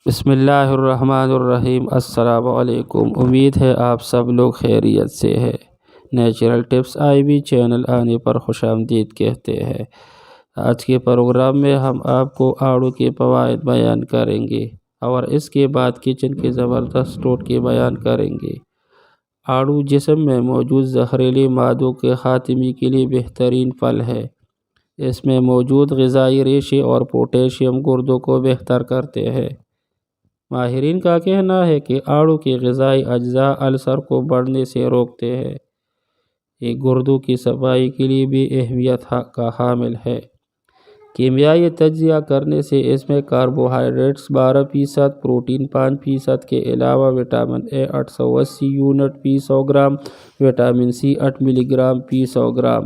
بسم اللہ الرحمن الرحیم۔ السلام علیکم، امید ہے آپ سب لوگ خیریت سے ہیں۔ نیچرل ٹپس IB چینل آنے پر خوش آمدید کہتے ہیں۔ آج کے پروگرام میں ہم آپ کو آڑو کے فوائد بیان کریں گے اور اس کے بعد کچن کے زبردست ٹوٹکے بیان کریں گے۔ آڑو جسم میں موجود زہریلے مادوں کے خاتمے کے لیے بہترین پھل ہے۔ اس میں موجود غذائی ریشے اور پوٹیشیم گردوں کو بہتر کرتے ہیں۔ ماہرین کا کہنا ہے کہ آڑو کے غذائی اجزاء السر کو بڑھنے سے روکتے ہیں۔ یہ گردوں کی صفائی کے لیے بھی اہمیت کا حامل ہے۔ کیمیائی تجزیہ کرنے سے اس میں کاربوہائیڈریٹس 12%، پروٹین 5% کے علاوہ وٹامن A 880 یونٹ فی 100 گرام، وٹامن C 8 ملی گرام فی 100 گرام،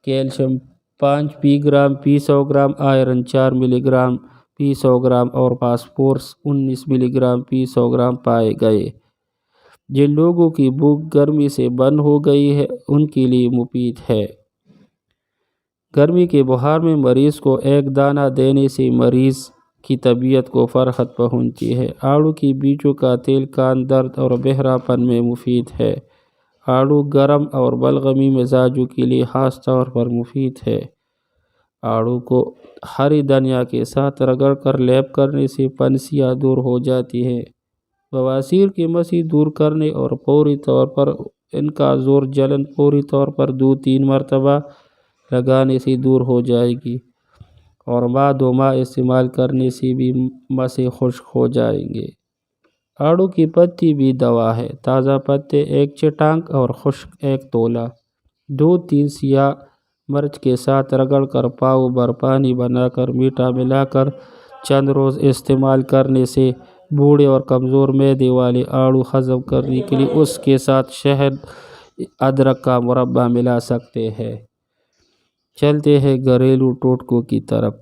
کیلشیم 5 گرام فی 100 گرام، آئرن 4 ملی گرام فی 100 گرام اور فاسفورس 19 ملی گرام فی 100 گرام پائے گئے۔ جن لوگوں کی بھوک گرمی سے بند ہو گئی ہے ان کے لیے مفید ہے۔ گرمی کے بخار میں مریض کو ایک دانہ دینے سے مریض کی طبیعت کو فرحت پہنچتی ہے۔ آڑو کی بیجوں کا تیل کان درد اور بہرا پن میں مفید ہے۔ آڑو گرم اور بلغمی مزاجوں کے لیے خاص طور پر مفید ہے۔ آڑو کو ہری دھنیا کے ساتھ رگڑ کر لیپ کرنے سے پنسیاں دور ہو جاتی ہے۔ بواسیر کی مسیں دور کرنے اور فوری طور پر ان کا زور جلن فوری طور پر 2-3 مرتبہ لگانے سے دور ہو جائے گی اور ماہ 2 ماہ استعمال کرنے سے بھی مسیں خشک ہو جائیں گے۔ آڑو کی پتی بھی دوا ہے۔ تازہ پتے 1 چٹانک اور خشک 1 تولہ 2-3 سیاہ مرچ کے ساتھ رگڑ کر پاؤ بھر پانی بنا کر میٹھا ملا کر چند روز استعمال کرنے سے بوڑھے اور کمزور معدے والے آڑو ہضم کرنے کے لیے اس کے ساتھ شہد ادرک کا مربع ملا سکتے ہیں۔ چلتے ہیں گھریلو ٹوٹکوں کی طرف۔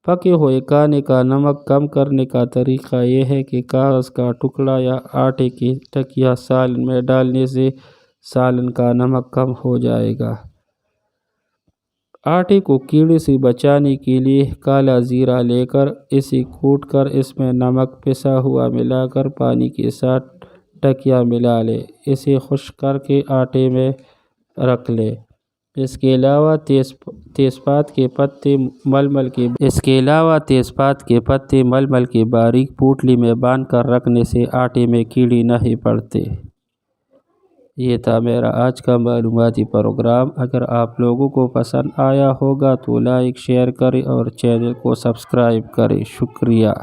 پکے ہوئے کھانے کا نمک کم کرنے کا طریقہ یہ ہے کہ کاغذ کا ٹکڑا یا آٹے کی ٹکیا سالن میں ڈالنے سے سالن کا نمک کم ہو جائے گا۔ آٹے کو کیڑے سے بچانے کے لیے کالا زیرہ لے کر اسے کوٹ کر اس میں نمک پسا ہوا ملا کر پانی کے ساتھ ٹکیا ملا لے۔ اسے خشک کر کے آٹے میں رکھ لے۔ اس کے علاوہ تیز پات کے پتے ململ کے باریک پوٹلی میں باندھ کر رکھنے سے آٹے میں کیڑے نہیں پڑتے۔ یہ تھا میرا آج کا معلوماتی پروگرام۔ اگر آپ لوگوں کو پسند آیا ہوگا تو لائک شیئر کریں اور چینل کو سبسکرائب کریں۔ شکریہ۔